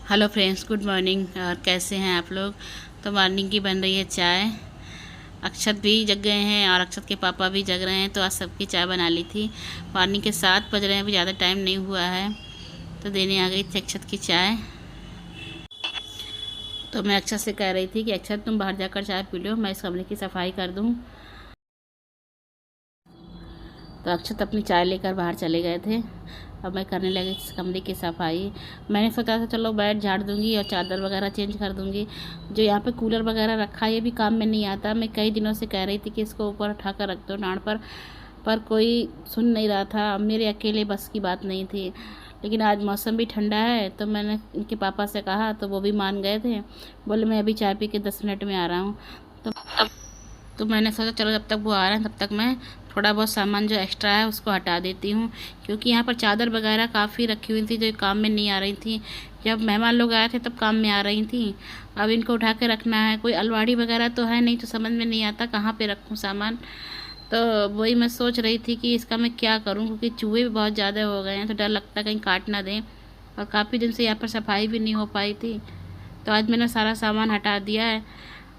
Hello friends, good morning. और कैसे हैं आप लोग। तो मॉर्निंग की बन रही है चाय। अक्षत भी जग गए हैं और अक्षत के पापा भी जग रहे हैं, तो आज सबकी चाय बना ली थी। मॉर्निंग के 7 बज रहे हैं, अभी ज़्यादा टाइम नहीं हुआ है। तो देने आ गई थी अक्षत की चाय। तो मैं अक्षत से कह रही थी कि अक्षत तुम बाहर जाकर चाय पी लो, मैं इस कमरे की सफाई कर दूँ। तो अक्षत अपनी चाय लेकर बाहर चले गए थे। अब मैं करने लगी इस कमरे की सफाई। मैंने सोचा था चलो बेड झाड़ दूंगी और चादर वगैरह चेंज कर दूंगी। जो यहाँ पे कूलर वगैरह रखा है ये भी काम में नहीं आता। मैं कई दिनों से कह रही थी कि इसको ऊपर उठा कर रख दो डांड पर कोई सुन नहीं रहा था। मेरे अकेले बस की बात नहीं थी। लेकिन आज मौसम भी ठंडा है, तो मैंने इनके पापा से कहा तो वो भी मान गए थे। बोले मैं अभी चाय पी के 10 मिनट में आ रहा हूँ। तो तो मैंने सोचा चलो जब तक वो आ रहे हैं तब तक मैं थोड़ा बहुत सामान जो एक्स्ट्रा है उसको हटा देती हूँ। क्योंकि यहाँ पर चादर वगैरह काफ़ी रखी हुई थी जो काम में नहीं आ रही थी। जब मेहमान लोग आए थे तब काम में आ रही थी। अब इनको उठा के रखना है, कोई अलमारी वगैरह तो है नहीं, तो समझ में नहीं आता कहाँ पे रखूँ सामान। तो वही मैं सोच रही थी कि इसका मैं क्या करूँ, क्योंकि चूहे भी बहुत ज़्यादा हो गए हैं, तो डर लगता है कहीं काट ना दें। और काफ़ी दिन से यहाँ पर सफाई भी नहीं हो पाई थी। तो आज मैंने सारा सामान हटा दिया है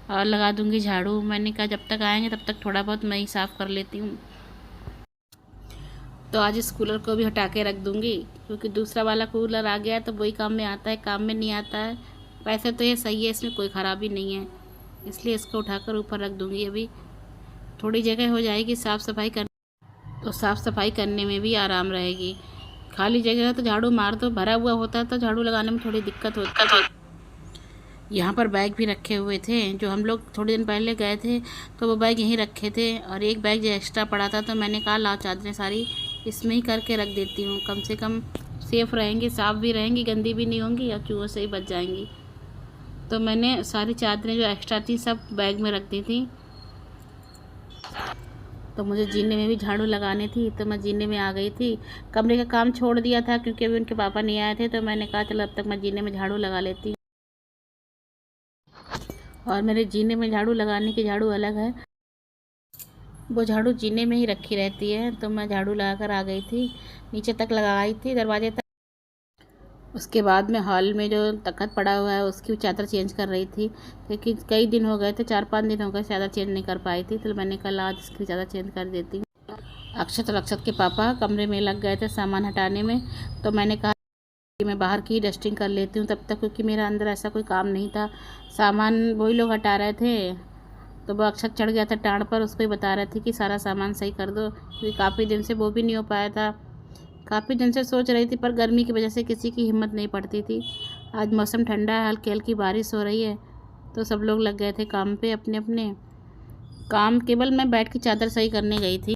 और लगा दूंगी झाड़ू। मैंने कहा जब तक आएंगे तब तक थोड़ा बहुत मैं ही साफ़ कर लेती हूँ। तो आज इस कूलर को भी हटा के रख दूंगी, क्योंकि दूसरा वाला कूलर आ गया है तो वही काम में आता है, काम में नहीं आता है। वैसे तो ये सही है, इसमें कोई ख़राबी नहीं है, इसलिए इसको उठाकर ऊपर रख दूंगी। अभी थोड़ी जगह हो जाएगी साफ़ सफाई कर, तो साफ़ सफाई करने में भी आराम रहेगी। खाली जगह है तो झाड़ू मार दो, भरा हुआ होता है तो झाड़ू लगाने में थोड़ी दिक्कत होती है। यहाँ पर बैग भी रखे हुए थे, जो हम लोग थोड़े दिन पहले गए थे तो वो बैग यहीं रखे थे। और एक बैग जो एक्स्ट्रा पड़ा था तो मैंने कहा लाओ चादरें सारी इसमें ही करके रख देती हूँ, कम से कम सेफ़ रहेंगी, साफ़ भी रहेंगी, गंदी भी नहीं होंगी और चूहों से ही बच जाएंगी। तो मैंने सारी चादरें जो एक्स्ट्रा थी सब बैग में रख दी थी। तो मुझे जीने में भी झाड़ू लगानी थी, तो मैं जीने में आ गई थी। कमरे का काम छोड़ दिया था क्योंकि अभी उनके पापा नहीं आए थे, तो मैंने कहा चलो अब तक मैं जीने में झाड़ू लगा लेती हूँ। और मेरे जीने में झाड़ू लगाने की झाड़ू अलग है, वो झाड़ू जीने में ही रखी रहती है। तो मैं झाड़ू लगा कर आ गई थी, नीचे तक लगाई थी दरवाजे तक। उसके बाद में हॉल में जो तखत पड़ा हुआ है उसकी चादर चेंज कर रही थी, क्योंकि कई दिन हो गए थे, 4-5 दिन हो गए चादर चेंज नहीं कर पाई थी। तो मैंने कल आज इसकी चादर चेंज कर देती हूँ। अक्षत और अक्षत के पापा कमरे में लग गए थे सामान हटाने में, तो मैंने कहा कि मैं बाहर की डस्टिंग कर लेती हूँ तब तक, क्योंकि मेरा अंदर ऐसा कोई काम नहीं था। सामान वही लोग हटा रहे थे, तो वो अक्षत चढ़ गया था टाँड़ पर, उसको ही बता रहे थे कि सारा सामान सही कर दो, क्योंकि काफ़ी दिन से वो भी नहीं हो पाया था। काफ़ी दिन से सोच रही थी पर गर्मी की वजह से किसी की हिम्मत नहीं पड़ती थी। आज मौसम ठंडा है, हल्की हल्की बारिश हो रही है, तो सब लोग लग गए थे काम पे अपने अपने काम। केवल मैं बैठ के चादर सही करने गई थी,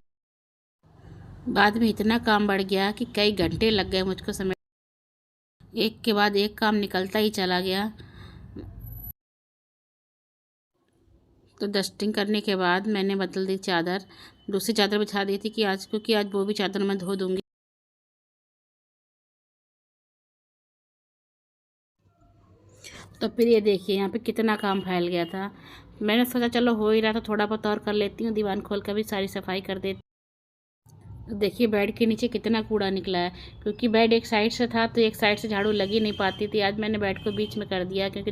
बाद में इतना काम बढ़ गया कि कई घंटे लग गए मुझको समय, एक के बाद एक काम निकलता ही चला गया। तो डस्टिंग करने के बाद मैंने बदल दी चादर, दूसरी चादर बिछा दी थी कि आज, क्योंकि आज वो भी चादर मैं धो दूंगी। तो फिर ये देखिए यहाँ पे कितना काम फैल गया था। मैंने सोचा चलो हो ही रहा था, थोड़ा बहुत और कर लेती हूँ, दीवान खोल कर भी सारी सफाई कर देती। तो देखिए बेड के नीचे कितना कूड़ा निकला है, क्योंकि बेड एक साइड से था तो एक साइड से झाड़ू लगी नहीं पाती थी। आज मैंने बेड को बीच में कर दिया, क्योंकि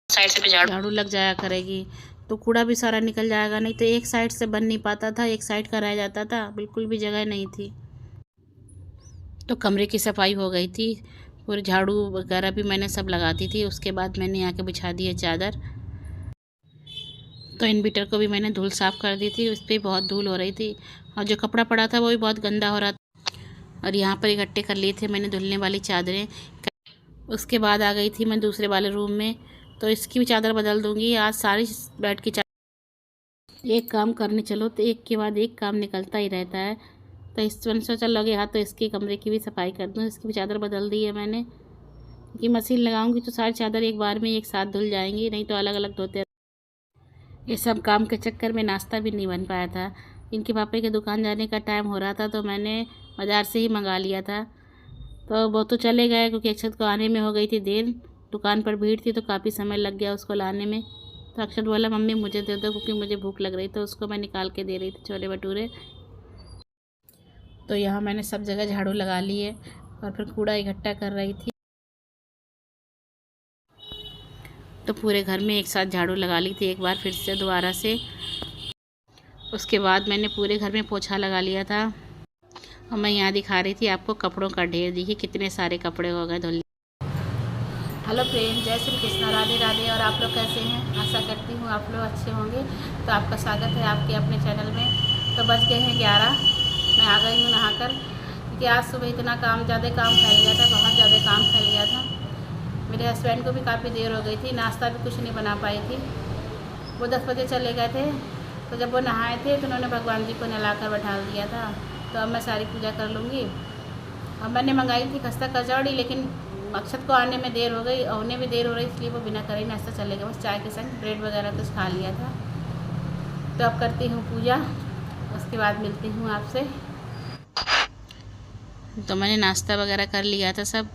साइड से भी झाड़ू लग जाया करेगी तो कूड़ा भी सारा निकल जाएगा। नहीं तो एक साइड से बन नहीं पाता था, एक साइड का रह जाता था, बिल्कुल भी जगह नहीं थी। तो कमरे की सफाई हो गई थी, पूरे झाड़ू वगैरह भी मैंने सब लगा दी थी। उसके बाद मैंने यहाँ के बिछा दी है चादर। तो इन्वर्टर को भी मैंने धूल साफ़ कर दी थी, उस पर बहुत धूल हो रही थी और जो कपड़ा पड़ा था वो भी बहुत गंदा हो रहा था। और यहाँ पर इकट्ठे कर लिए थे मैंने धुलने वाली चादरें। उसके बाद आ गई थी मैं दूसरे वाले रूम में, तो इसकी भी चादर बदल दूँगी। आज सारी बेड की चादर, एक काम करने चलो तो एक के बाद एक काम निकलता ही रहता है। तो इस मैंने सोचा लगे हाथ तो इसके कमरे की भी सफाई कर दूँ। इसकी भी चादर बदल दी है मैंने, क्योंकि मशीन लगाऊंगी तो सारी चादर एक बार में एक साथ धुल जाएंगी, नहीं तो अलग अलग धोते। ये सब काम के चक्कर में नाश्ता भी नहीं बन पाया था। इनके पापा के दुकान जाने का टाइम हो रहा था, तो मैंने बाज़ार से ही मंगा लिया था। तो वो तो चले गए क्योंकि अक्षत को आने में हो गई थी देर, दुकान पर भीड़ थी तो काफ़ी समय लग गया उसको लाने में। तो अक्षत बोला मम्मी मुझे दे दो, क्योंकि मुझे भूख लग रही, तो उसको मैं निकाल के दे रही थी छोले भटूरे। तो यहाँ मैंने सब जगह झाड़ू लगा ली है और फिर कूड़ा इकट्ठा कर रही थी। तो पूरे घर में एक साथ झाड़ू लगा ली थी एक बार फिर से दोबारा से। उसके बाद मैंने पूरे घर में पोछा लगा लिया था। और मैं यहाँ दिखा रही थी आपको कपड़ों का ढेर। देखिए कितने सारे कपड़े हो गए धुल। हेलो फ्रेंड, जय श्री कृष्णा, राधे राधे। और आप लोग कैसे हैं? आशा करती हूँ आप लोग अच्छे होंगे। तो आपका स्वागत है आपके अपने चैनल में। तो बज गए हैं 11। मैं आ गई हूँ नहाकर, क्योंकि आज सुबह इतना ज़्यादा काम फैल गया था, बहुत ज़्यादा काम फैल गया था। मेरे हस्बैंड को भी काफ़ी देर हो गई थी, नाश्ता भी कुछ नहीं बना पाई थी। वो 10 बजे चले गए थे। तो जब वो नहाए थे तो उन्होंने भगवान जी को नहलाकर बैठा दिया था। तो अब मैं सारी पूजा कर लूँगी। और मैंने मंगाई थी खस्ता कचौड़ी, लेकिन अक्षत को आने में देर हो गई और उन्हें भी देर हो रही, इसलिए वो बिना करे नाश्ता चले गए। बस चाय के संग ब्रेड वगैरह कुछ खा लिया था। तो अब करती हूँ पूजा, उसके बाद मिलती हूँ आपसे। तो मैंने नाश्ता वगैरह कर लिया था सब,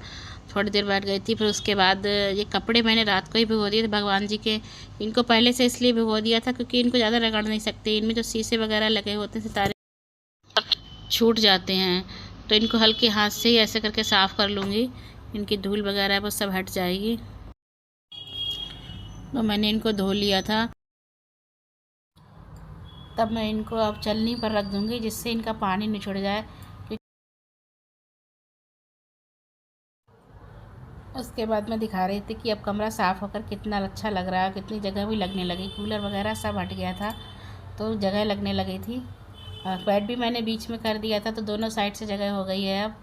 थोड़ी देर बैठ गई थी। फिर उसके बाद ये कपड़े मैंने रात को ही भिगो दिए थे भगवान जी के। इनको पहले से इसलिए भिगो दिया था क्योंकि इनको ज़्यादा रगड़ नहीं सकते, इनमें जो शीशे वगैरह लगे होते हैं सितारे छूट जाते हैं। तो इनको हल्के हाथ से ही ऐसे करके साफ़ कर लूँगी, इनकी धूल वगैरह वो सब हट जाएगी। तो मैंने इनको धो लिया था। तब मैं इनको अब चलनी पर रख दूँगी, जिससे इनका पानी निचुड़ जाए। उसके बाद मैं दिखा रही थी कि अब कमरा साफ़ होकर कितना अच्छा लग रहा है, कितनी जगह भी लगने लगी। कूलर वगैरह सब हट गया था तो जगह लगने लगी थी। और बेड भी मैंने बीच में कर दिया था, तो दोनों साइड से जगह हो गई है अब।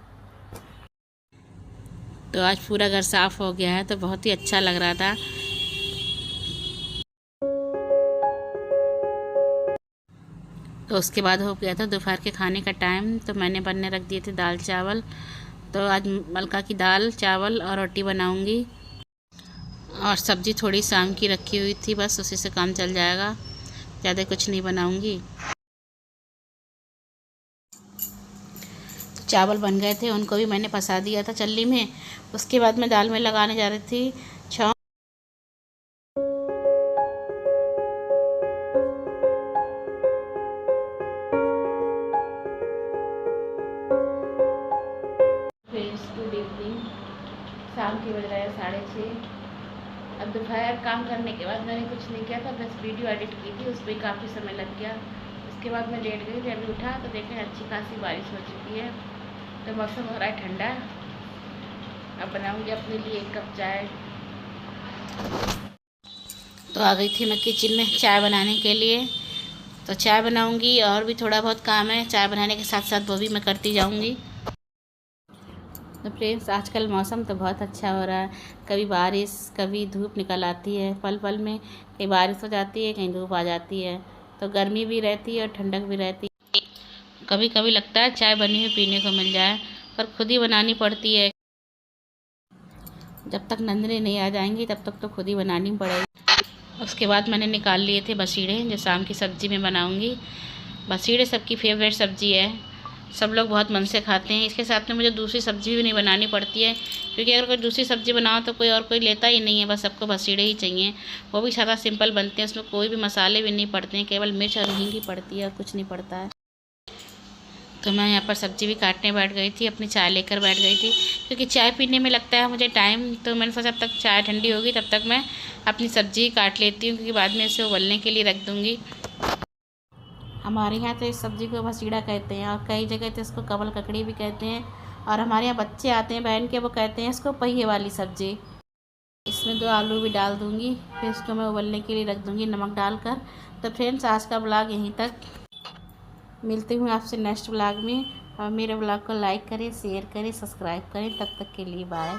तो आज पूरा घर साफ़ हो गया है, तो बहुत ही अच्छा लग रहा था। तो उसके बाद हो गया था दोपहर के खाने का टाइम। तो मैंने बनने रख दिए थे दाल चावल। तो आज मलका की दाल चावल और रोटी बनाऊंगी। और सब्ज़ी थोड़ी शाम की रखी हुई थी, बस उसी से काम चल जाएगा, ज़्यादा कुछ नहीं बनाऊंगी। तो चावल बन गए थे, उनको भी मैंने पसा दिया था चल्ली में। उसके बाद मैं दाल में लगाने जा रही थी छौंक। गुड इवनिंग, शाम के बज रहा है 6:30। अब दोपहर काम करने के बाद मैंने कुछ नहीं किया था, बस वीडियो एडिट की थी, उस पर काफ़ी समय लग गया। उसके बाद मैं लेट गई थी। अभी उठा तो देखें अच्छी खासी बारिश हो चुकी है। तो मौसम हो रहा है ठंडा। अब बनाऊंगी अपने लिए 1 कप चाय। तो आ गई थी मैं किचन में चाय बनाने के लिए। तो चाय बनाऊंगी, और भी थोड़ा बहुत काम है चाय बनाने के साथ साथ, वो भी मैं करती जाऊंगी। तो फ्रेंड्स, आजकल मौसम तो बहुत अच्छा हो रहा है। कभी बारिश कभी धूप निकल आती है, पल पल में कहीं बारिश हो जाती है, कहीं धूप आ जाती है। तो गर्मी भी रहती है और ठंडक भी रहती है। कभी कभी लगता है चाय बनी हुई पीने को मिल जाए, पर खुद ही बनानी पड़ती है। जब तक नंदने नहीं आ जाएंगी तब तक तो खुद ही बनानी पड़ेगी। उसके बाद मैंने निकाल लिए थे बसीड़े, जो शाम की सब्ज़ी में बनाऊँगी। बसीड़े सबकी फेवरेट सब्ज़ी है, सब लोग बहुत मन से खाते हैं। इसके साथ में मुझे दूसरी सब्ज़ी भी नहीं बनानी पड़ती है, क्योंकि अगर कोई दूसरी सब्ज़ी बनाओ तो कोई लेता ही नहीं है, बस सबको बसीड़े ही चाहिए। वो भी सादा सिंपल बनते हैं, उसमें कोई भी मसाले भी नहीं पड़ते हैं, केवल मिर्च और हींग ही पड़ती है और कुछ नहीं पड़ता है। तो मैं यहाँ पर सब्ज़ी भी काटने बैठ गई थी, अपनी चाय लेकर बैठ गई थी, क्योंकि चाय पीने में लगता है मुझे टाइम। तो मैंने सोचा जब तक चाय ठंडी होगी तब तक मैं अपनी सब्ज़ी काट लेती हूँ, क्योंकि बाद में इसे उबलने के लिए रख दूँगी। हमारे यहाँ तो इस सब्ज़ी को बसीड़ा कहते हैं, और कई जगह तो इसको कमल ककड़ी भी कहते हैं। और हमारे यहाँ बच्चे आते हैं बहन के, वो कहते हैं इसको पहिए वाली सब्ज़ी। इसमें 2 आलू भी डाल दूँगी, फिर इसको मैं उबलने के लिए रख दूँगी नमक डालकर। तो फ्रेंड्स, आज का ब्लॉग यहीं तक। मिलती हूँ आपसे नेक्स्ट ब्लॉग में। और मेरे ब्लॉग को लाइक करें, शेयर करें, सब्सक्राइब करें। तब तक के लिए बाय।